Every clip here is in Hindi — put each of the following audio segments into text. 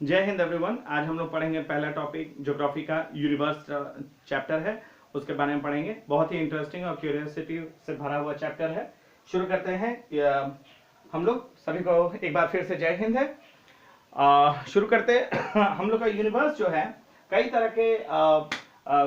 जय हिंद एवरीवन। आज हम लोग पढ़ेंगे पहला टॉपिक ज्योग्राफी का यूनिवर्स चैप्टर है, उसके बारे में पढ़ेंगे। बहुत ही इंटरेस्टिंग और क्यूरियोसिटी से भरा हुआ चैप्टर है। शुरू करते हैं। हम लोग सभी को एक बार फिर से जय हिंद है। शुरू करते हम लोग का यूनिवर्स जो है कई तरह के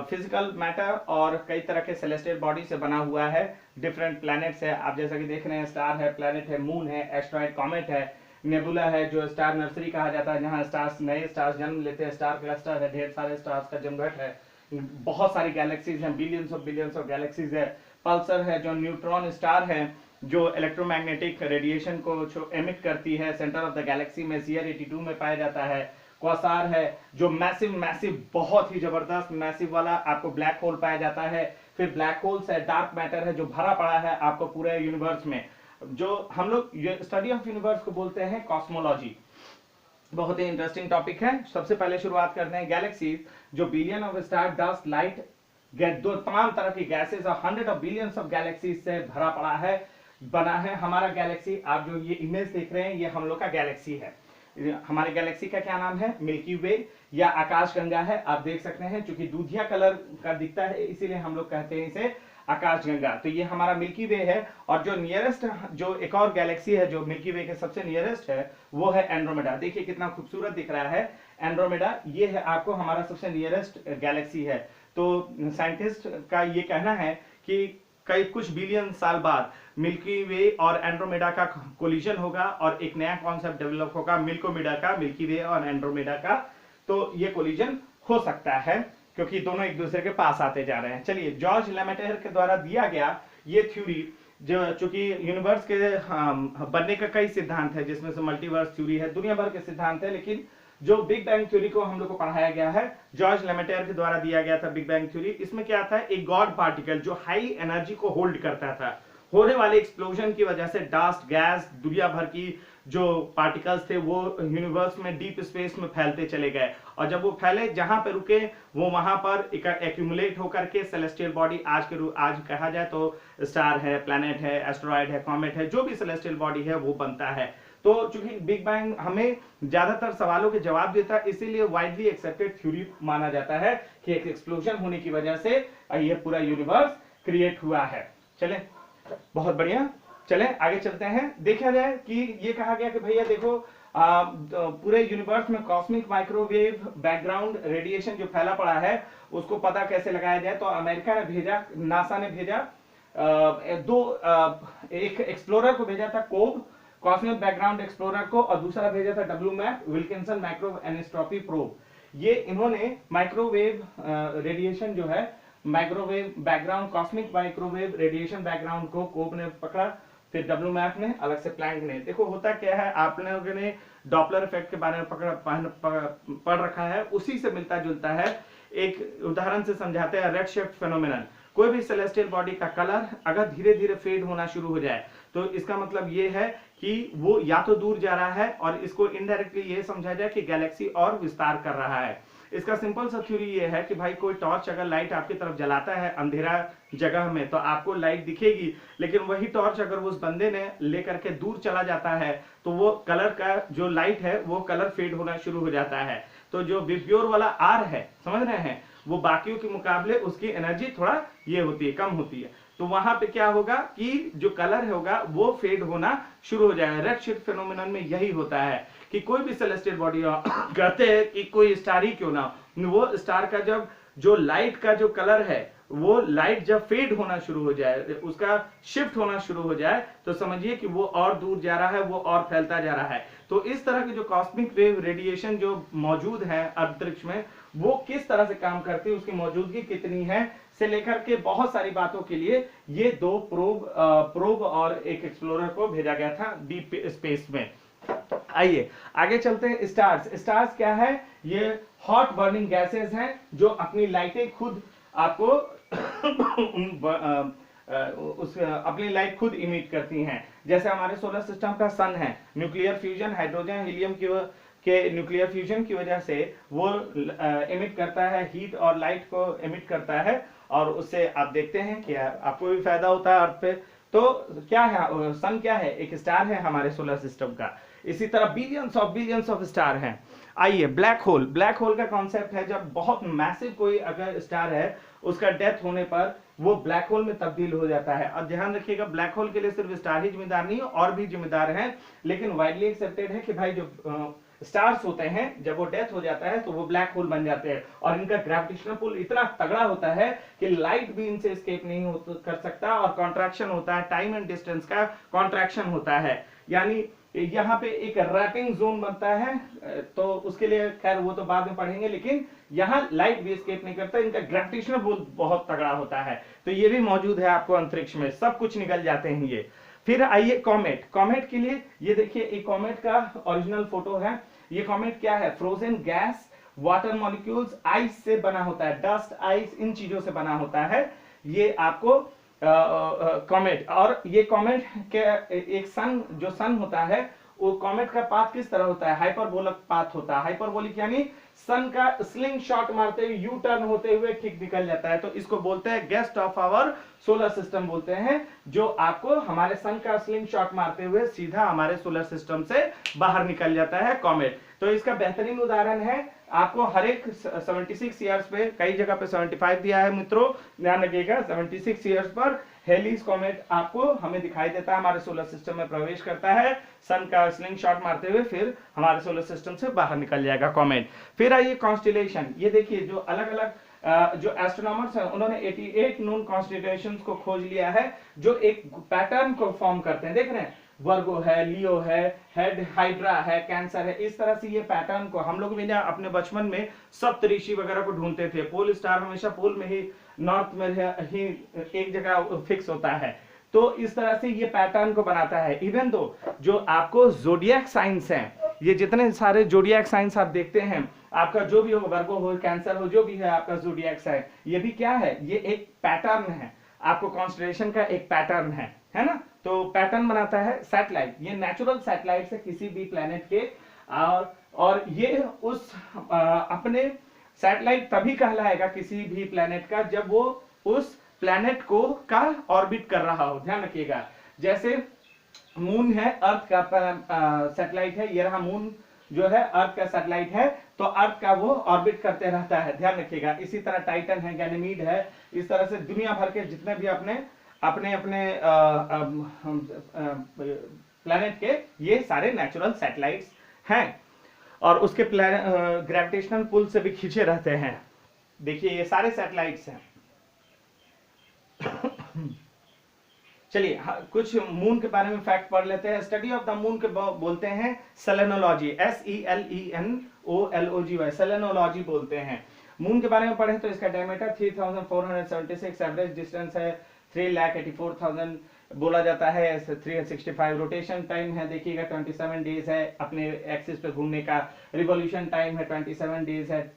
फिजिकल मैटर और कई तरह के सेलेस्टियल बॉडी से बना हुआ है। डिफरेंट प्लैनेट्स है, आप जैसा कि देख रहे हैं, स्टार है, प्लैनेट है, मून है, एस्ट्रॉइड, कॉमेट है, नेबुला है जो स्टार नर्सरी कहा जाता है, जहां स्टार्स नए स्टार्स जन्म लेते हैं, स्टार क्लस्टर है, ढेर सारे स्टार्स का जमघट है, बहुत सारी गैलेक्सीज हैं, बिलियंस ऑफ गैलेक्सीज है। पल्सर है जो न्यूट्रॉन स्टार है, जो इलेक्ट्रोमैग्नेटिक रेडिएशन को एमिट करती है, सेंटर ऑफ द गैलेक्सी में सीआर 82 में पाया जाता है। क्वासार है जो मैसिव बहुत ही जबरदस्त मैसिव वाला आपको ब्लैक होल पाया जाता है। फिर ब्लैक होल्स है, डार्क मैटर है जो भरा पड़ा है आपको पूरे यूनिवर्स में, जो हम लोग स्टडी ऑफ यूनिवर्स को बोलते हैं कॉस्मोलॉजी। बहुत ही इंटरेस्टिंग टॉपिक है। सबसे पहले शुरुआत करते हैं गैलेक्सीज, जो billion of star, dust, light, दो तमाम तरह की गैसेज और hundred of billions of galaxies से भरा पड़ा है, बना है हमारा गैलेक्सी। आप जो ये इमेज देख रहे हैं ये हम लोग का गैलेक्सी है। हमारे गैलेक्सी का क्या नाम है? मिल्की वे या आकाशगंगा है। आप देख सकते हैं चूंकि दूधिया कलर का दिखता है इसीलिए हम लोग कहते हैं इसे आकाशगंगा। तो ये हमारा मिल्की वे है। और जो नियरेस्ट, जो एक और गैलेक्सी है जो मिल्की वे के सबसे नियरेस्ट है, वो है एंड्रोमेडा। देखिए कितना खूबसूरत दिख रहा है एंड्रोमेडा। ये है आपको हमारा सबसे नियरेस्ट गैलेक्सी है। तो साइंटिस्ट का ये कहना है कि कई कुछ बिलियन साल बाद मिल्की वे और एंड्रोमेडा का कोलिजन होगा और एक नया कॉन्सेप्ट डेवलप होगा मिल्कोमेडा का, मिल्की वे और एंड्रोमेडा का। तो ये कोलिजन हो सकता है क्योंकि दोनों एक दूसरे के पास आते जा रहे हैं। चलिए, जॉर्ज लेमेटर के द्वारा दिया गया ये थ्योरी, जो चूंकि यूनिवर्स के बनने का कई सिद्धांत है, जिसमें से मल्टीवर्स थ्योरी है, दुनिया भर के सिद्धांत है, लेकिन जो बिग बैंग थ्योरी को हम लोग को पढ़ाया गया है, जॉर्ज लेमेटर के द्वारा दिया गया था बिग बैंग थ्योरी। इसमें क्या था? एक गॉड पार्टिकल जो हाई एनर्जी को होल्ड करता था, होने वाले एक्सप्लोजन की वजह से डस्ट, गैस, दुनिया भर की जो पार्टिकल्स थे वो यूनिवर्स में डीप स्पेस में फैलते चले गए, और जब वो फैले जहां पे रुके वो वहां पर एक्यूमुलेट होकर के सेलेस्टियल बॉडी, आज कहा जाए तो स्टार है, प्लैनेट है, एस्टेरॉयड है, कॉमेट है, जो भी सेलेस्टियल बॉडी है वो बनता है। तो चूंकि बिग बैंग हमें ज्यादातर सवालों के जवाब देता है, इसीलिए वाइडली एक्सेप्टेड थ्योरी माना जाता है कि एक एक्सप्लोजन होने की वजह से ये पूरा यूनिवर्स क्रिएट हुआ है। चले, बहुत बढ़िया। चले आगे चलते हैं। देखा जाए कि ये कहा गया कि भैया देखो, पूरे यूनिवर्स में कॉस्मिक माइक्रोवेव बैकग्राउंड रेडिएशन जो फैला पड़ा है उसको पता कैसे लगाया जाए। तो अमेरिका ने भेजा, नासा ने भेजा एक एक्सप्लोरर को भेजा था, कोब कॉस्मिक बैकग्राउंड एक्सप्लोरर को, और दूसरा भेजा था WMAP Wilkinson micro anisotropy probe. ये इन्होंने माइक्रोवेव रेडिएशन जो है, microwave background, cosmic microwave radiation background को कोब ने पकड़ा, फिर WMAP ने, अलग से प्लैंक ने। देखो होता क्या है, आप लोगों ने डॉपलर इफेक्ट के बारे में पढ़ रखा है, उसी से मिलता जुलता है। एक उदाहरण से समझाते हैं, रेड शिफ्ट फेनोमेनन। कोई भी सेलेस्टियल बॉडी का कलर अगर धीरे धीरे फेड होना शुरू हो जाए तो इसका मतलब ये है कि वो या तो दूर जा रहा है, और इसको इनडायरेक्टली ये समझा जाए कि गैलेक्सी और विस्तार कर रहा है। इसका सिंपल सा थ्योरी ये है कि भाई कोई टॉर्च अगर लाइट आपकी तरफ जलाता है अंधेरा जगह में तो आपको लाइट दिखेगी, लेकिन वही टॉर्च अगर उस बंदे ने लेकर के दूर चला जाता है तो वो कलर का जो लाइट है वो कलर फेड होना शुरू हो जाता है। तो जो विब्योर वाला आर है, समझ रहे हैं, वो बाकियों के मुकाबले उसकी एनर्जी थोड़ा ये होती है, कम होती है। तो वहां पे क्या होगा कि जो कलर होगा वो फेड होना शुरू हो जाएगा। रेड शिफ्ट फेनोमेनन में यही होता है कि कोई भी सेलेस्टियल बॉडी, कहते हैं कि कोई स्टार ही क्यों ना, वो स्टार का जब जो लाइट का जो कलर है वो लाइट जब फेड होना शुरू हो जाए, उसका शिफ्ट होना शुरू हो जाए, तो समझिए कि वो और दूर जा रहा है, वो और फैलता जा रहा है। तो इस तरह की जो कॉस्मिक वेव रेडिएशन जो मौजूद है अंतरिक्ष में, वो किस तरह से काम करती है, उसकी मौजूदगी कितनी है से लेकर के बहुत सारी बातों के लिए ये दो प्रोब और एक एक्सप्लोरर को भेजा गया था डीप स्पेस में। आइए आगे चलते हैं। स्टार्स क्या है? ये हॉट बर्निंग गैसेस हैं जो अपनी लाइटें खुद आपको अपनी लाइट खुद इमिट करती हैं। जैसे हमारे सोलर सिस्टम का सन है, न्यूक्लियर फ्यूजन, हाइड्रोजन हीलियम के न्यूक्लियर फ्यूजन की वजह से वो इमिट करता है, हीट और लाइट को इमिट करता है, और उससे आप देखते हैं कि आपको भी फायदा होता है अर्थ पे, तो क्या है सन, क्या है, एक स्टार है हमारे सोलर सिस्टम का। इसी तरह बिलियंस ऑफ स्टार हैं। आइए ब्लैक होल, ब्लैक होल का कॉन्सेप्ट है जब बहुत मैसिव कोई अगर स्टार है उसका डेथ होने पर वो ब्लैक होल में तब्दील हो जाता है। अब ध्यान रखिएगा ब्लैक होल के लिए सिर्फ स्टार ही जिम्मेदार नहीं, और भी जिम्मेदार हैं, लेकिन वाइडली एक्सेप्टेड है कि भाई जो स्टार्स होते हैं जब वो डेथ हो जाता है तो वो ब्लैक होल बन जाते हैं, और इनका ग्रेविटेशनल पुल इतना तगड़ा होता है कि लाइट भी इनसे एस्केप नहीं कर सकता, और कॉन्ट्रैक्शन होता है, टाइम एंड डिस्टेंस का कॉन्ट्रैक्शन होता है, यानी यहाँ पे एक रैपिंग जोन बनता है। तो उसके लिए खैर वो तो बाद में पढ़ेंगे, लेकिन यहाँ लाइट भी एस्केप नहीं करता, इनका ग्रेविटेशनल पुल बहुत तगड़ा होता है। तो ये भी मौजूद है आपको अंतरिक्ष में, सब कुछ निकल जाते हैं ये। फिर आइए कॉमेट, कॉमेट के लिए ये देखिए एक कॉमेट का ओरिजिनल फोटो है। ये कॉमेट क्या है, frozen gas, water molecules, ice से बना होता है, डस्ट, आइस, इन चीजों से बना होता है ये आपको कॉमेट। और ये कॉमेट के एक सन, जो सन होता है वो कॉमेट का पाथ किस तरह होता है, हाइपरबोलिक पाथ होता है। हाइपरबोलिक यानी सन का स्लिंग शॉट मारते हुए, यू टर्न होते हुए ठीक निकल जाता है, तो इसको बोलते हैं guest of our solar system बोलते हैं, जो आपको हमारे सन का स्लिंग शॉट मारते हुए सीधा हमारे सोलर सिस्टम से बाहर निकल जाता है कॉमेट। तो इसका बेहतरीन उदाहरण है आपको हर एक 76 ईयर्स पे, कई जगह पे 75 दिया है मित्रों, ध्यान रखिएगा 76 ईयर्स पर हेलीज कॉमेट आपको हमें दिखाई देता है, हमारे सोलर सिस्टम में प्रवेश करता है, सन का स्लिंग शॉट मारते हुए फिर हमारे सोलर सिस्टम से बाहर निकल जाएगा कॉमेट। फिर आइए कॉन्स्टेलेशन, ये देखिए जो अलग अलग जो एस्ट्रोनॉमर्स हैं उन्होंने 88 नोन कॉन्स्टेलेशंस को खोज लिया है, जो एक पैटर्न को फॉर्म करते हैं, देख रहे हैं, वर्गो है, लियो है, हेड हाइड्रा है, कैंसर है, इस तरह से ये पैटर्न को हम लोग भी ना अपने बचपन में सप्तऋषि वगैरह को ढूंढते थे, पोल स्टार हमेशा पोल में ही, नॉर्थ में ही एक जगह फिक्स होता है, तो इस तरह से ये पैटर्न को बनाता है। इवन दो जो आपको जोडियक साइंस हैं, ये जितने सारे जोडियक साइंस आप देखते हैं, आपका जो भी हो, वर्गो हो, कैंसर हो, जो भी है आपका जोडियक साइन, ये भी क्या है, ये एक पैटर्न है, आपको कॉन्स्टेलेशन का एक पैटर्न है ना। तो पैटर्न बनाता है सैटेलाइट, ये नेचुरल सैटेलाइट है किसी भी प्लेनेट के, और ये उस अपने सैटेलाइट तभी कहलाएगा किसी भी प्लेनेट का जब वो उस प्लेनेट को का ऑर्बिट कर रहा हो। ध्यान रखिएगा, जैसे मून है, अर्थ का सैटेलाइट है, ये रहा मून जो है अर्थ का सैटेलाइट है, तो अर्थ का वो ऑर्बिट करते रहता है, ध्यान रखिएगा। इसी तरह टाइटन है, गैनीमीड है, इस तरह से दुनिया भर के जितने भी अपने प्लेनेट के ये सारे नेचुरल सैटेलाइट्स हैं, और उसके ग्रेविटेशनल पुल से भी खींचे रहते हैं। देखिए ये सारे सैटेलाइट्स हैं। चलिए कुछ मून के बारे में फैक्ट पढ़ लेते हैं। स्टडी ऑफ द मून के बोलते हैं सेलेनोलॉजी, SELENOLOGY, सेलेनोलॉजी बोलते हैं। मून के बारे में पढ़े तो इसका डायमीटर 3476, एवरेज डिस्टेंस है 3,84,000 बोला जाता है, 365 रोटेशन टाइम है, देखिएगा 27 डेज है, अपने एक्सिस पे घूमने का रिवॉल्यूशन टाइम है 27 डेज है,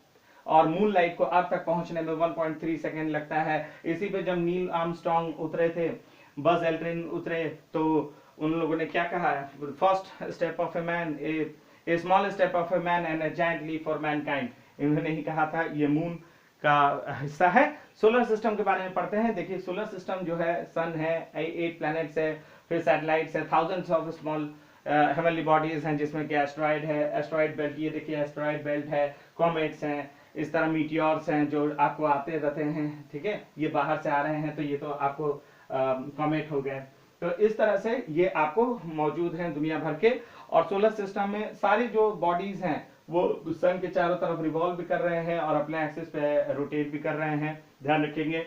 और मून लाइट को अर्थ तक पहुंचने में 1.3 सेकेंड लगता है। इसी पे जब नील आर्मस्ट्रांग उतरे थे, बज एल्ड्रिन उतरे, तो उन लोगों ने क्या कहा, first step of a man, a small step of a man and a giant leap for mankind, इन्होंने ही कहा था, ये मून का हिस्सा है। सोलर सिस्टम के बारे में पढ़ते हैं। देखिए सोलर सिस्टम जो है, सन है, 8 प्लैनेट्स है, फिर सैटेलाइट्स है, thousands of small heavenly bodies हैं, जिसमें कि एस्ट्रॉइड है, एस्ट्रॉइड बेल्ट, ये देखिए एस्ट्रॉइड बेल्ट है, कॉमेट्स हैं, इस तरह मीटियोर्स हैं जो आपको आते रहते हैं, ठीक है, ये बाहर से आ रहे हैं, तो ये तो आपको कॉमेट हो गए। तो इस तरह से ये आपको मौजूद हैं दुनिया भर के, और सोलर सिस्टम में सारी जो बॉडीज हैं वो सन के चारों तरफ रिवॉल्व भी कर रहे हैं और अपने एक्सिस पे रोटेट भी कर रहे हैं, ध्यान रखेंगे।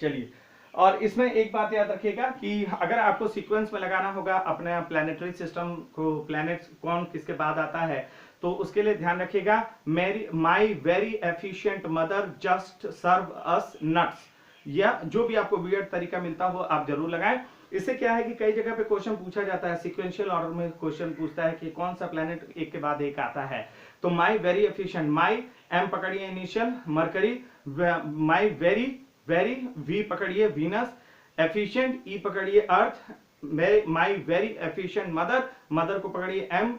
चलिए, और इसमें एक बात याद रखिएगा कि अगर आपको सीक्वेंस में लगाना होगा अपने प्लैनेटरी सिस्टम को, प्लैनेट्स कौन किसके बाद आता है, तो उसके लिए ध्यान रखिएगा, my very efficient mother just serve us nuts, या जो भी आपको वियर्ड तरीका मिलता हो आप जरूर लगाएं। इससे क्या है कि कई जगह पे क्वेश्चन पूछा जाता है, सीक्वेंशियल ऑर्डर में क्वेश्चन पूछता है कि कौन सा प्लेनेट एक के बाद एक आता है, तो my very efficient, my M पकड़िए initial Mercury, my very very V पकड़िए वीनस, एफिशिएंट ई पकड़िए Earth, my very efficient mother, mother को पकड़िए एम,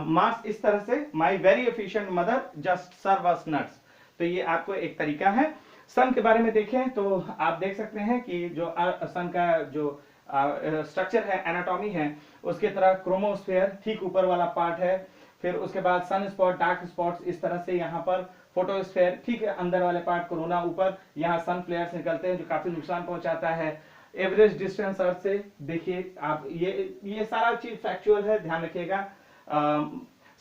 मार्स, इस तरह से my very efficient mother just serve us nuts. तो ये आपको एक तरीका है। सन के बारे में देखें तो आप देख सकते हैं कि जो सन का जो स्ट्रक्चर है, एनाटॉमी है, उसके तरह क्रोमोस्फेयर ठीक ऊपर वाला पार्ट है, फिर उसके बाद सन स्पॉट, डार्क स्पॉट्स, इस तरह से यहाँ पर फोटोस्फेयर ठीक है, अंदर वाले पार्ट कोरोना ऊपर, यहाँ सन फ्लेयर्स निकलते हैं जो काफी नुकसान पहुंचाता है। एवरेज डिस्टेंस अर्थ से, देखिए आप ये सारा चीज फैक्चुअल है, ध्यान रखिएगा।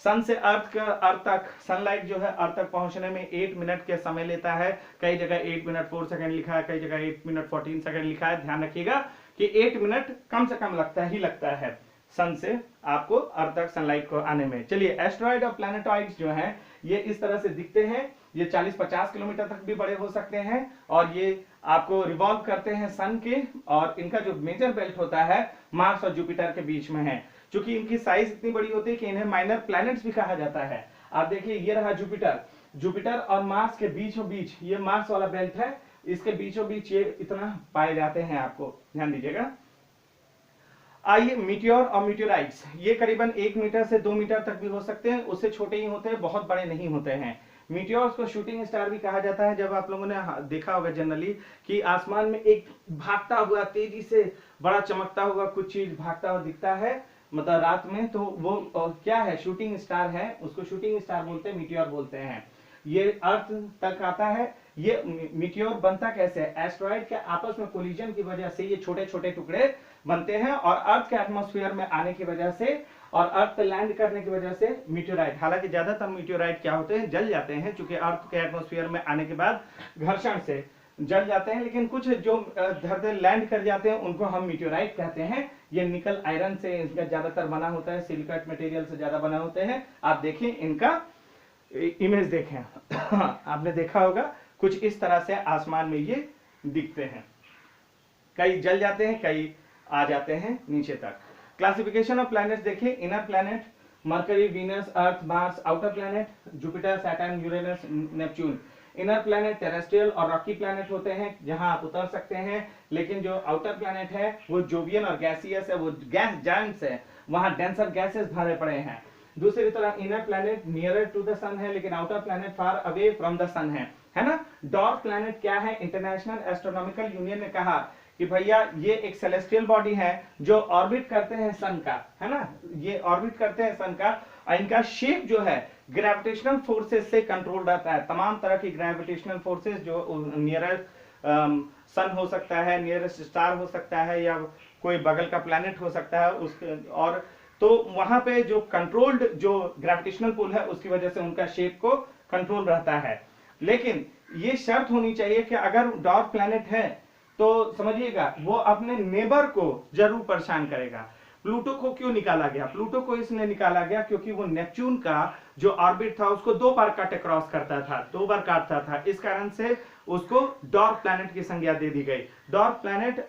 सन से अर्थ तक सनलाइट जो है अर्थ तक पहुंचने में 8 मिनट के समय लेता है। कई जगह 8 मिनट 4 सेकंड लिखा है, कई जगह 8 मिनट 14 सेकंड लिखा है। ध्यान रखिएगा कि 8 मिनट कम से कम लगता है सन से आपको अर्थ तक सनलाइट को आने में। चलिए, एस्ट्रॉइड और प्लैनेटॉइड्स जो हैं ये इस तरह से दिखते हैं। ये 40-50 किलोमीटर तक भी बड़े हो सकते हैं और ये आपको रिवॉल्व करते हैं सन के, और इनका जो मेजर बेल्ट होता है मार्स और जुपिटर के बीच में है। चूंकि इनकी साइज इतनी बड़ी होती है कि इन्हें माइनर प्लैनेट्स भी कहा जाता है। आप देखिए, ये रहा जुपिटर और मार्स के बीचों बीच ये मार्स वाला बेल्ट है, इसके बीचों बीच ये इतना पाए जाते हैं, आपको ध्यान दीजिएगा। आइए, मीटियोर और मीटियोराइट्स, ये करीबन 1 मीटर से 2 मीटर तक भी हो सकते हैं, उससे छोटे ही होते हैं, बहुत बड़े नहीं होते हैं। मीटियोर्स को शूटिंग स्टार भी कहा जाता है। जब आप लोगों ने देखा होगा जनरली कि आसमान में एक भागता हुआ, तेजी से बड़ा चमकता हुआ कुछ चीज भागता हुआ दिखता है, मतलब रात में, तो वो क्या है, शूटिंग स्टार है, उसको शूटिंग स्टार बोलते हैं, मीटियोर बोलते हैं। ये अर्थ तक आता है। ये मीटियोर बनता कैसे है, एस्ट्रॉइड के आपस में कोलिजन की वजह से ये छोटे छोटे टुकड़े बनते हैं, और अर्थ के एटमॉस्फेयर में आने की वजह से और अर्थ पे लैंड करने की वजह से मीटियोराइट, हालांकि ज्यादातर मीटियोराइट क्या होते हैं, जल जाते हैं, क्योंकि अर्थ के एटमॉस्फेयर में आने के बाद घर्षण से जल जाते हैं, लेकिन कुछ जो धरती लैंड कर जाते हैं उनको हम मीटियोराइट कहते हैं। ये निकल आयरन से इनका ज्यादातर बना होता है, सिलिकेट मटेरियल से ज्यादा बना होते हैं। आप देखिए इनका इमेज देखें आपने देखा होगा कुछ इस तरह से आसमान में ये दिखते हैं, कई जल जाते हैं, कई आ जाते हैं नीचे तक। क्लासिफिकेशन ऑफ प्लैनेट्स देखिए, inner planet Mercury, Venus, Earth, Mars, outer planet Jupiter, Saturn, Uranus, Neptune. Inner planet terrestrial और रॉकी प्लैनेट होते हैं जहां आप उतर सकते हैं, लेकिन जो आउटर प्लैनेट है वो जोवियन और गैसियस है, वो गैस जायंट्स है, वहां डेंसर गैसेस भरे पड़े हैं। दूसरी तरफ inner planet nearer to the sun है, लेकिन outer planet far away from the sun है ना। डॉर्क प्लैनेट क्या है, इंटरनेशनल एस्ट्रोनॉमिकल यूनियन ने कहा कि भैया ये एक सेलेस्टियल बॉडी है जो ऑर्बिट करते हैं सन का, है ना, ये ऑर्बिट करते हैं सन का, और इनका शेप जो है ग्रेविटेशनल फोर्सेस से कंट्रोल रहता है। तमाम तरह की ग्रेविटेशनल फोर्सेस जो नियरर सन हो सकता है, नियरेस्ट स्टार हो सकता है, या कोई बगल का प्लैनेट हो सकता है उसके, और तो वहां पे जो कंट्रोल्ड जो ग्रेविटेशनल पुल है उसकी वजह से उनका शेप को कंट्रोल रहता है। लेकिन ये शर्त होनी चाहिए कि अगर डार्क प्लैनेट है तो समझिएगा वो अपने नेबर को जरूर परेशान करेगा। प्लूटो को क्यों निकाला गया, प्लूटो को इसलिए निकाला गया क्योंकि वो नेपच्यून का जो ऑर्बिट था उसको 2 बार कट क्रॉस करता था, 2 बार काटता था, इस कारण से उसको डार्क प्लैनेट की संज्ञा दे दी गई। डार्क प्लैनेट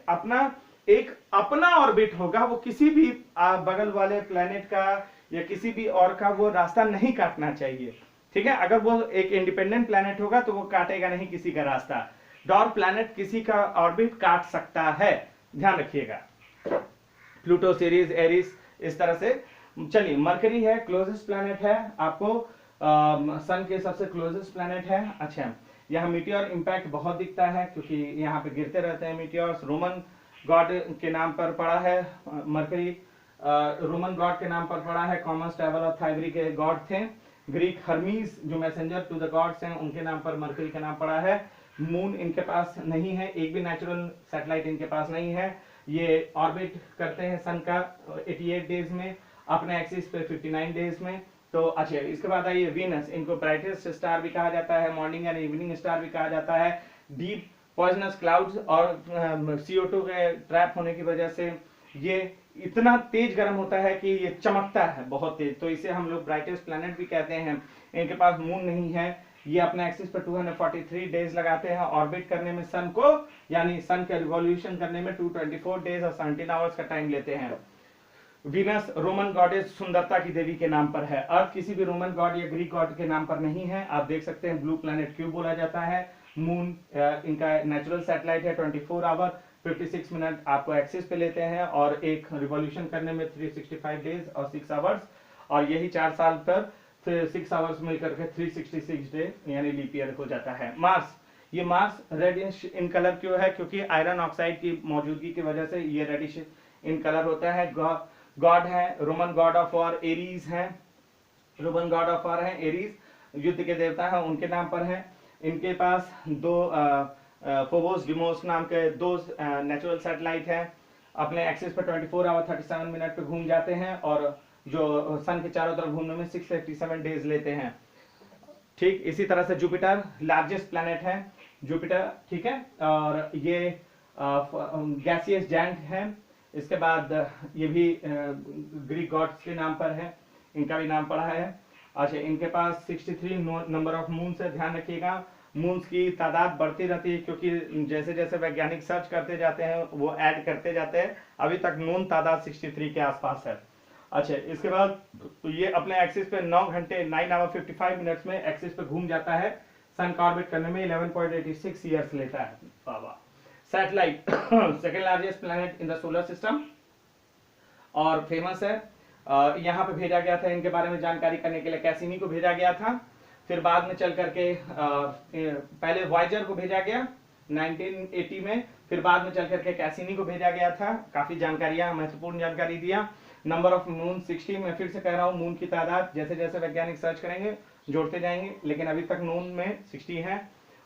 अपना ऑर्बिट होगा, वो किसी भी बगल वाले प्लैनेट का या किसी भी और का वो रास्ता नहीं काटना चाहिए, ठीक है। अगर वो एक इंडिपेंडेंट प्लैनेट होगा तो वो काटेगा नहीं किसी का रास्ता। डार्क प्लैनेट किसी का ऑर्बिट काट सकता है, ध्यान रखिएगा। प्लूटो, सीरीज, एरिस, इस तरह से। चलिए, मरकरी है, क्लोजेस्ट प्लैनेट है आपको, सन के सबसे क्लोजेस्ट प्लैनेट है। अच्छा, यहाँ मीटियोर इंपैक्ट बहुत दिखता है क्योंकि यहाँ पे गिरते रहते हैं मीटियोर्स। रोमन गॉड के नाम पर पड़ा है मरकरी, रोमन गॉड के नाम पर पड़ा है। कॉमर्स, ट्रैवल और थाइवरी के गॉड थे। ग्रीक हर्मीज जो मैसेंजर टू द गॉड्स हैं उनके नाम पर मरकरी का नाम पड़ा है। मून इनके पास नहीं है, एक भी नेचुरल सैटेलाइट इनके पास नहीं है। ये ऑर्बिट करते हैं सन का 88 डेज में, अपने एक्सिस पे 59 डेज में। तो अच्छा, इसके बाद आइए वीनस, इनको ब्राइटेस्ट स्टार भी कहा जाता है, मॉर्निंग एंड इवनिंग स्टार भी कहा जाता है। डीप पॉइजनस क्लाउड्स और CO2 के ट्रैप होने की वजह से ये इतना तेज गर्म होता है कि ये चमकता है बहुत तेज, तो इसे हम लोग ब्राइटेस्ट प्लैनेट भी कहते हैं। इनके पास मून नहीं है, ये अपने एक्सिस पर 243 डेज लगाते हैं ऑर्बिट करने में सन को, यानी सन के रिवॉल्यूशन करने में 224 डेज और 17 आवर्स का टाइम लेते हैं। वीनस रोमन गॉडेस सुंदरता की देवी के नाम पर है। अर्थ किसी भी रोमन गॉड या ग्रीक गॉड के नाम पर नहीं है। आप देख सकते हैं ब्लू प्लैनेट क्यों बोला जाता है। मून इनका नेचुरल सैटेलाइट है, 24 आवर 56 मिनट आपको एक्सिस पे लेते हैं और एक रिवॉल्यूशन करने में 365 डेज और 6 आवर्स, और यही 4 साल पर 6 आवर्स मिलकर के 366 डे यानी लीप ईयर हो जाता है। मार्स, ये मार्स रेडिश इन कलर क्यों है? क्योंकि आयरन ऑक्साइड की मौजूदगी की वजह से ये रेडिश इन कलर होता है। गॉड है, Roman god of war Aries है, रोमन गॉड ऑफ वॉर है एरीज, युद्ध के देवता है, उनके नाम पर है। इनके पास दो फोबोस डिमोस नाम के दो नेचुरल सैटेलाइट हैं, अपने एक्सिस पर 24 आवर 37 मिनट पे घूम जाते हैं और जो सन के चारों तरफ घूमने में 687 डेज लेते हैं। ठीक इसी तरह से जुपिटर लार्जेस्ट प्लैनेट है, जुपिटर, ठीक है, और ये गैसियस जायंट है। इसके बाद ये भी ग्रीक गॉड्स के नाम पर है, इनका भी नाम पढ़ा है। अच्छा, इनके पास 63 नंबर ऑफ मून्स है। ध्यान रखिएगा मून्स की तादाद बढ़ती रहती है, क्योंकि जैसे जैसे वैज्ञानिक सर्च करते जाते हैं वो ऐड करते जाते हैं। अभी तक मून तादाद 63 के आसपास है। अच्छा, इसके बाद तो ये अपने एक्सिस पे 9 घंटे 9 आवर 55 मिनट्स में एक्सिस पे घूम जाता है। सन का ऑर्बिट करने में 11.86 ईयर्स लेता है। बाबा satellite second largest planet in the solar system और फेमस है। यहाँ पे भेजा गया था इनके बारे में जानकारी करने के लिए, कैसिनी को भेजा गया था। फिर बाद में चल करके पहले वॉयेजर को भेजा गया 1980 में, फिर बाद में चल करके कैसिनी को भेजा गया था। काफी जानकारियां, महत्वपूर्ण जानकारी दिया। नंबर ऑफ मून 60, मैं फिर से कह रहा हूँ मून की तादाद जैसे जैसे वैज्ञानिक सर्च करेंगे जोड़ते जाएंगे, लेकिन अभी तक मून में 60 है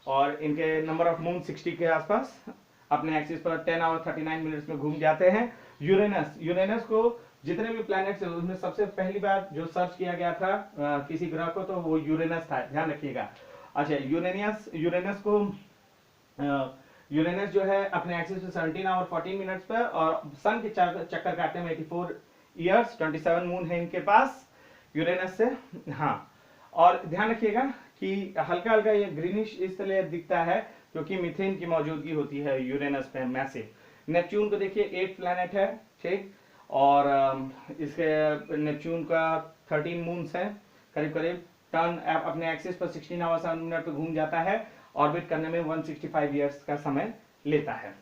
और इनके नंबर ऑफ मून 60 के आसपास अपने एक्सिस पर 10 आवर 39 मिनट्स में घूम जाते हैं। यूरेनस, यूरेनस को जितने भी प्लैनेट्स हैं उसमें सबसे पहली बार जो सर्च किया गया था किसी ग्रह को, तो वो यूरेनस था, ध्यान रखिएगा। अच्छा, यूरेनस जो है अपने एक्सिस पे 17 आवर 14 मिनट्स पर और सन के चक्कर काटने में 84 ईयर्स, 27 मून है इनके पास यूरेनस से। हाँ, और ध्यान रखिएगा कि हल्का हल्का ये ग्रीनिश इसलिए दिखता है क्योंकि मीथेन की मौजूदगी होती है यूरेनस पे, मैसिव। नेपच्यून को देखिए 8 प्लैनेट है, ठीक, और इसके नेपच्यून का 13 मून्स है, करीब करीब टर्न अपने एक्सिस पर 16 आवर 7 मिनट पे घूम जाता है। ऑर्बिट करने में 165 इयर्स का समय लेता है।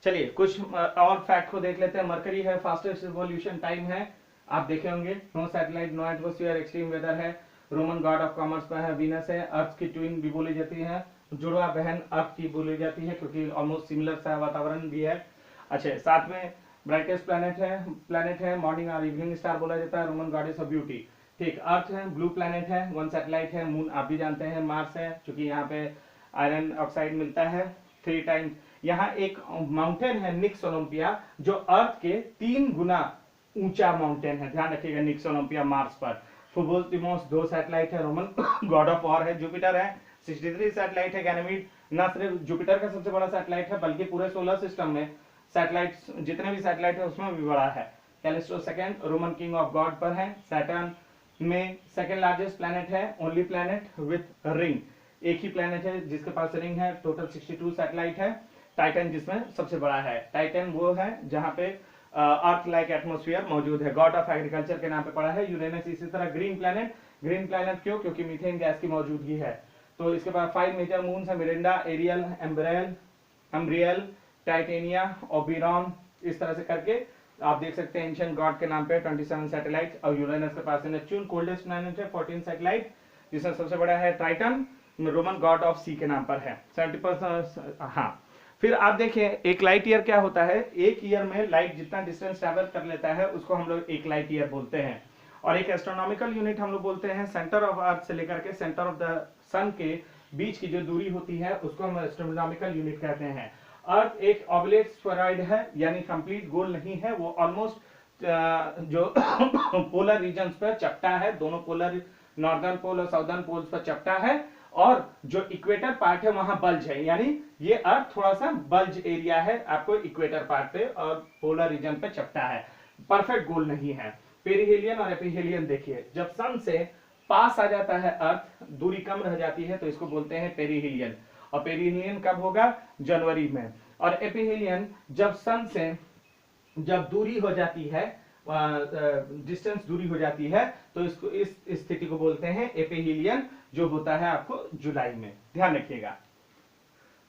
चलिए कुछ और फैक्ट को देख लेते हैं। मरकरी है, फास्टेस्ट रिवॉल्यूशन टाइम है, आप देखे होंगे। No satellite, no atmosphere, extreme weather है। रोमन गॉड ऑफ कॉमर्स पर है, वीनस है। अर्थ की ट्विन भी बोली जाती है, जुड़वा बहन अर्थ की बोली जाती है क्योंकि ऑलमोस्ट सिमिलर सा वातावरण भी है। अच्छा, साथ में ब्राइटेस्ट प्लैनेट है, मॉर्निंग और इवनिंग स्टार बोला जाता है, रोमन गॉडेस ऑफ ब्यूटी। ठीक, अर्थ है, ब्लू प्लैनेट है, 1 सैटेलाइट है। मून आप भी जानते हैं, मार्स है, क्योंकि यहाँ पे आयरन ऑक्साइड मिलता है 3 टाइम्स। यहाँ एक माउंटेन है निक्स ओलंपिया, जो अर्थ के 3 गुना ऊंचा माउंटेन है, ध्यान रखिएगा, निक्स ओलंपिया मार्स पर। फोबोस डिमोस 2 सैटेलाइट है, रोमन गॉड ऑफ वॉर है। जुपिटर है, 63 सैटेलाइट है। गैनीमीड न सिर्फ जुपिटर का सबसे बड़ा सैटेलाइट है बल्कि पूरे सोलर सिस्टम में सैटेलाइट्स जितने भी सैटेलाइट है उसमें भी बड़ा है। Callisto second Roman king of God पर है। सैटर्न में सेकंड लार्जेस्ट प्लैनेट है, ओनली प्लैनेट विथ रिंग, एक ही प्लैनेट है जिसके पास रिंग है। टोटल 62 सैटेलाइट है। टाइटन जिसमें सबसे बड़ा है। टाइटन वो है जहां पे अर्थ लाइक एटमॉस्फेयर मौजूद है, गॉड ऑफ एग्रीकल्चर के नाम पे पड़ा है। यूरेनस इसी तरह ग्रीन प्लैनेट क्यों? क्योंकि मीथेन गैस की मौजूदगी है। तो इसके पास 5 मेजर मून्स है, मिरिंडा, एरियल, एम्ब्रियल, टाइटेनिया, ओबेरॉन, इस तरह से करके आप देख सकते हैं। एंशिएंट गॉड के नाम पे 27 सैटेलाइट। और यूरेनस के पास नेपच्यून कोल्डेस्ट प्लैनेट है, 14 सैटेलाइट, जिसमें सबसे बड़ा है ट्राइटन, रोमन गॉड ऑफ सी के नाम पर है, 70%। हाँ, फिर आप देखिए एक लाइट ईयर क्या होता है। एक ईयर में लाइट जितना डिस्टेंस ट्रैवल कर लेता है उसको हम लोग एक लाइट ईयर बोलते हैं। और एक एस्ट्रोनॉमिकल यूनिट हम लोग बोलते हैं सेंटर ऑफ अर्थ से लेकर के सेंटर ऑफ द सन के बीच की जो दूरी होती है उसको हम एस्ट्रोनॉमिकल यूनिट कहते हैं। अर्थ एक ऑब्लेट स्फेरॉइड है, यानी कंप्लीट गोल नहीं है, वो ऑलमोस्ट जो पोलर रीजन्स पर चपटा है, दोनों पोलर नॉर्दर्न पोल और साउदर्न पोल्स पर चपटा है। और जो इक्वेटर पार्ट है वहां बल्ज है, यानी ये अर्थ थोड़ा सा बल्ज एरिया है आपको इक्वेटर पार्ट पे, और पोलर रीजन पे चपटा है, परफेक्ट गोल नहीं है। पेरिहेलियन और एपिहेलियन देखिए, जब सन से पास आ जाता है अर्थ, दूरी कम रह जाती है तो इसको बोलते हैं पेरिहेलियन। और पेरिहेलियन कब होगा? जनवरी में। और एपिहेलियन जब सन से जब दूरी हो जाती है, डिस्टेंस दूरी हो जाती है, तो इसको इस स्थिति को बोलते हैं एपिहेलियन, जो होता है आपको जुलाई में, ध्यान रखिएगा।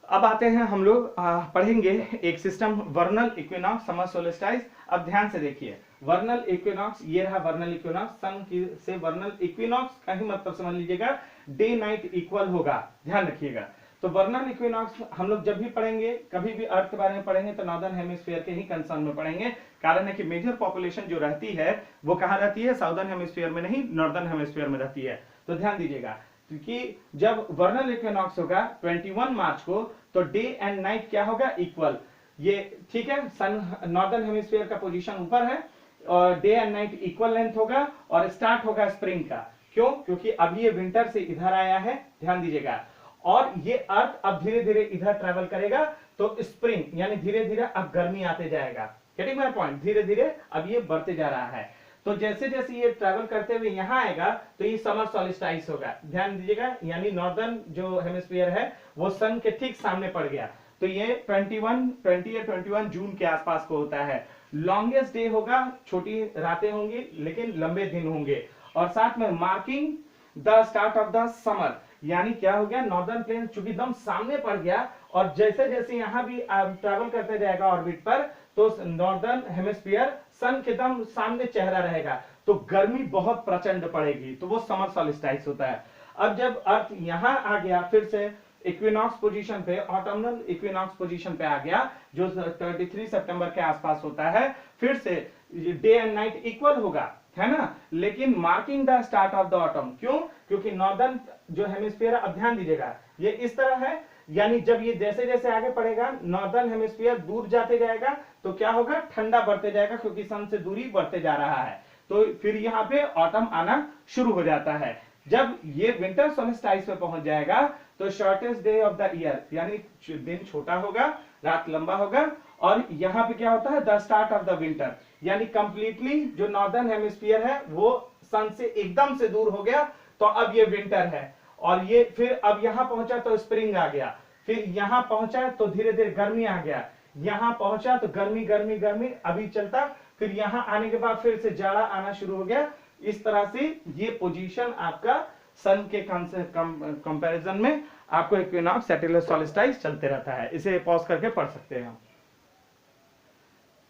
अब आते हैं हम लोग पढ़ेंगे एक सिस्टम, वर्नल इक्विनॉक्स, समर सोल्स्टिस। अब ध्यान से देखिए, वर्नल इक्विनॉक्स, ये रहा वर्नल इक्विनॉक्स। सन से वर्नल इक्विनॉक्स का ही मतलब समझ लीजिएगा, डे नाइट इक्वल होगा, ध्यान रखिएगा। तो वर्नल इक्विनॉक्स हम लोग जब भी पढ़ेंगे, कभी भी अर्थ के बारे में पढ़ेंगे तो नॉर्दर्न हेमिस्फीयर के ही कंसर्न में पढ़ेंगे। कारण है कि मेजर पॉपुलेशन जो रहती है वो कहाँ रहती है, साउदर्न हेमिस्फीयर में नहीं, नॉर्दर्न हेमिस्फीयर में रहती है। तो ध्यान दीजिएगा कि जब वर्नल इक्विनॉक्स होगा 21 मार्च को, तो डे एंड नाइट क्या होगा, इक्वल। ये ठीक है, सन नॉर्दर्न हेमिस्फीयर का पोजीशन ऊपर है और day and night equal length होगा और स्टार्ट होगा स्प्रिंग का। क्यों? क्योंकि अभी ये विंटर से इधर आया है, ध्यान दीजिएगा, और ये अर्थ अब धीरे धीरे इधर ट्रेवल करेगा, तो स्प्रिंग यानी धीरे धीरे अब गर्मी आते जाएगा। Getting my point? धीरे धीरे अब ये बढ़ते जा रहा है। तो जैसे जैसे ये ट्रेवल करते हुए यहाँ आएगा तो ये समर सॉलिस्टाइस होगा। ध्यान दीजिएगा, यानी नॉर्दर्न जो हेमिस्फीयर है वो सन के ठीक सामने पड़ गया। तो ये 20 या 21 जून के आसपास को होता है। लॉन्गेस्ट डे होगा, छोटी रातें होंगी लेकिन लंबे दिन होंगे, और साथ में marking the start of the summer, यानी क्या हो गया, नॉर्दर्न प्लेन चूंकि एकदम सामने पड़ गया और जैसे जैसे यहाँ भी ट्रैवल करते जाएगा ऑर्बिट पर, तो नॉर्दर्न हेमिस्फीयर सन के एकदम सामने चेहरा रहेगा, तो गर्मी बहुत प्रचंड पड़ेगी, तो वो समर सॉलिस्टाइस होता है। अब जब अर्थ यहाँ आ गया फिर से इक्विनॉक्स पोजीशन पे, ऑटमनल इक्विनॉक्स पोजीशन पे आ गया, जो 33 सितंबर के आसपास होता है, फिर से डे एंड नाइट इक्वल होगा, है ना, लेकिन marking the start of the autumn. क्यों? क्योंकि नॉर्दर्न जो हेमिस्फीयर, अब ध्यान दीजिएगा, ये इस तरह है, यानी जब ये जैसे जैसे आगे बढ़ेगा नॉर्दर्न हेमिस्फीयर दूर जाते जाएगा तो क्या होगा, ठंडा बढ़ते जाएगा क्योंकि सन से दूरी बढ़ते जा रहा है, तो फिर यहाँ पे ऑटम आना शुरू हो जाता है। जब ये विंटर सॉलिस्टाइस पे पहुंच जाएगा तो shortest day of the year, यानी दिन छोटा होगा, रात लंबा होगा, और यहाँ पे क्या होता है, the start of the winter, यानी कंप्लीटली जो नॉर्दर्न हेमिस्फीयर है वो सन से एकदम से दूर हो गया, तो अब ये विंटर है। और ये फिर अब यहाँ पहुंचा तो स्प्रिंग आ गया, फिर यहाँ पहुंचा तो धीरे धीरे गर्मी आ गया, यहाँ पहुंचा तो गर्मी गर्मी गर्मी अभी चलता, फिर यहाँ आने के बाद फिर से जाड़ा आना शुरू हो गया। इस तरह से ये पोजीशन आपका सन के कंपैरिजन में आपको इक्विनॉक्स, सैटेलाइट, सॉलिस्टाइस चलते रहता है। इसे पॉज करके पढ़ सकते हैं हम।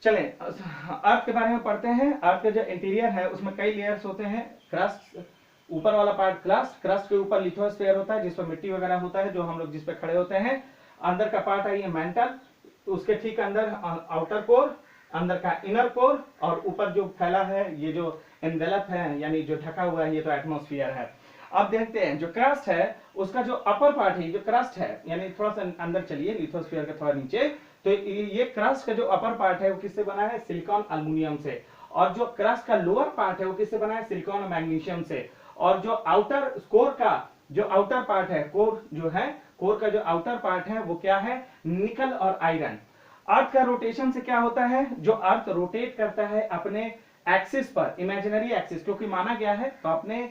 चलें अर्थ के बारे में पढ़ते हैं। अर्थ का जो इंटीरियर है उसमें कई लेयर्स होते हैं। क्रस्ट, ऊपर वाला पार्ट क्रस्ट, क्रस्ट के ऊपर लिथोस्फीयर होता है जिसपर मिट्टी वगैरह होता है जो हम लोग जिस पे खड़े होते हैं। अंदर का पार्ट है ये मेंटल, उसके ठीक अंदर आउटर कोर, अंदर का इनर कोर, और ऊपर जो फैला है ये जो एनवेलप है यानी जो ढका हुआ है ये तो एटमॉस्फेयर है। अब देखते हैं जो क्रस्ट है उसका जो अपर पार्ट है, जो क्रस्ट है यानी थोड़ा सा अंदर चलिए लिथोस्फीयर के थोड़ा नीचे, तो ये क्रस्ट का जो अपर पार्ट है वो किससे बना है, सिलिकॉन एल्युमिनियम से, और जो क्रस्ट का लोअर पार्ट है वो किससे बना है, सिलिकॉन और मैग्नीशियम से, और जो आउटर कोर का जो आउटर पार्ट है, कोर जो है, कोर का जो आउटर पार्ट है वो क्या है, निकल और आयरन। अर्थ का रोटेशन से क्या होता है, जो अर्थ रोटेट करता है अपने एक्सिस पर, इमेजिनरी एक्सिस, क्योंकि माना गया है, तो अपने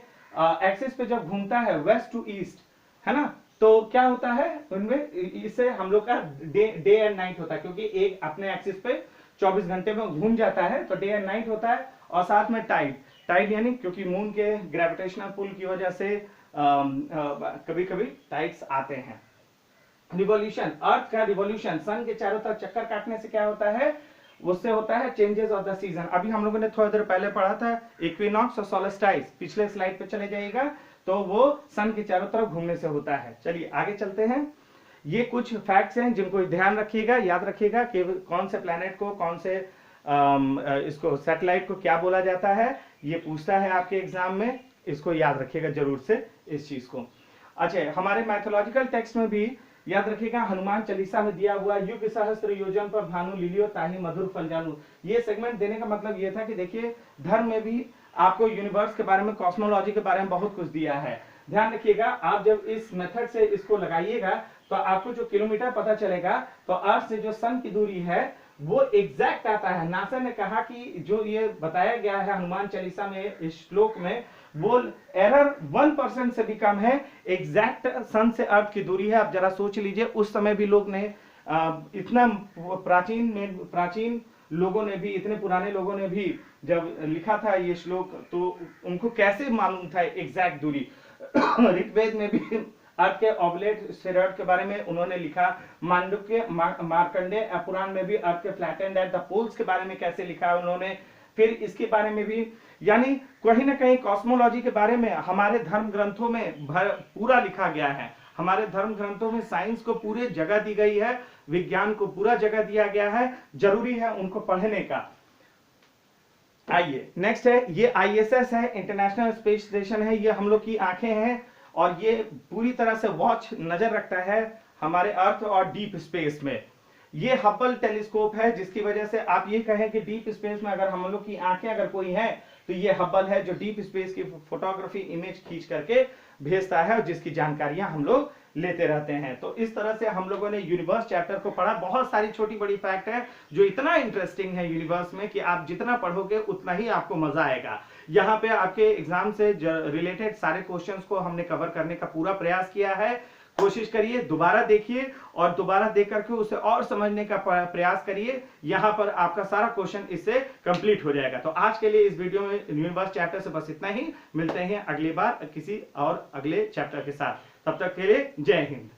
एक्सिस पे जब घूमता है वेस्ट टू ईस्ट, है ना, तो क्या होता है उनमें, इससे हम लोग का डे एंड नाइट होता है, क्योंकि एक अपने एक्सिस पे 24 घंटे में घूम जाता है तो डे एंड नाइट होता है। और साथ में टाइड, टाइड यानी क्योंकि मून के ग्रेविटेशनल पुल की वजह से कभी कभी टाइड्स आते हैं। रिवॉल्यूशन, अर्थ का रिवॉल्यूशन सन के चारों तरफ चक्कर काटने से क्या होता है, उससे होता है चेंजेस ऑफ द सीजन। अभी हम लोगों ने थोड़ी देर पहले पढ़ा था इक्विनॉक्स और सॉलिस्टाइस, पिछले स्लाइड पे चले जाइएगा, तो वो सन के चारों तरफ घूमने से होता है। चलिए आगे चलते हैं। ये कुछ फैक्ट्स हैं जिनको ध्यान रखिएगा, याद रखिएगा कि कौन से प्लैनेट को, कौन से इसको सैटेलाइट को क्या बोला जाता है, ये पूछता है आपके एग्जाम में, इसको याद रखिएगा जरूर से इस चीज को। अच्छा, हमारे मैथोलॉजिकल टेक्स्ट में भी याद रखिएगा, हनुमान चालीसा में दिया हुआ युग सहस्त्र योजन पर भानु लिलियो ताहि मधुर फल जानू, ये सेगमेंट देने का मतलब ये था कि देखिए धर्म में भी आपको यूनिवर्स के बारे में, कॉस्मोलॉजी के बारे में बहुत कुछ दिया है। ध्यान रखिएगा, आप जब इस मेथड से इसको लगाइएगा तो आपको जो किलोमीटर पता चलेगा, तो अर्थ से जो सन की दूरी है वो एग्जैक्ट आता है। नासा ने कहा कि जो ये बताया गया है हनुमान चालीसा में, इस श्लोक में, वो एरर 1% से भी कम है, एग्जैक्ट सन से अर्थ की दूरी है। आप जरा सोच लीजिए, उस समय भी लोग ने इतना प्राचीन लोगों ने भी, इतने पुराने लोगों ने भी जब लिखा था ये श्लोक, तो उनको कैसे मालूम था एग्जैक्ट दूरी। ऋग्वेद में भी अर्थ के ऑब्लेट स्फेरॉइड के बारे में उन्होंने लिखा, मांडुक्य, मार्कंडेय पुराण में भी अर्थ के फ्लैटेंड एट द पोल्स के बारे में कैसे लिखा है उन्होंने, फिर इसके बारे में भी, यानी कहीं ना कहीं कॉस्मोलॉजी के बारे में हमारे धर्म ग्रंथों में पूरा लिखा गया है। हमारे धर्म ग्रंथों में साइंस को पूरे जगह दी गई है, विज्ञान को पूरा जगह दिया गया है, जरूरी है उनको पढ़ने का। आइए नेक्स्ट है, ये ISS है, इंटरनेशनल स्पेस स्टेशन है, ये हम लोग की आंखें हैं और ये पूरी तरह से वॉच नजर रखता है हमारे अर्थ और डीप स्पेस में। ये हबल टेलीस्कोप है, जिसकी वजह से आप ये कहें कि डीप स्पेस में अगर हम लोग की आंखें अगर कोई है तो ये हबल है, जो डीप स्पेस की फोटोग्राफी इमेज खींच करके भेजता है और जिसकी जानकारियां हम लोग लेते रहते हैं। तो इस तरह से हम लोगों ने यूनिवर्स चैप्टर को पढ़ा। बहुत सारी छोटी बड़ी फैक्ट है जो इतना इंटरेस्टिंग है यूनिवर्स में कि आप जितना पढ़ोगे उतना ही आपको मजा आएगा। यहाँ पे आपके एग्जाम से रिलेटेड सारे क्वेश्चंस को हमने कवर करने का पूरा प्रयास किया है। कोशिश करिए, दोबारा देखिए और दोबारा देख करके उसे और समझने का प्रयास करिए। यहाँ पर आपका सारा क्वेश्चन इससे कंप्लीट हो जाएगा। तो आज के लिए इस वीडियो में यूनिवर्स चैप्टर से बस इतना ही। मिलते हैं अगली बार किसी और अगले चैप्टर के साथ। तब तक के लिए जय हिंद।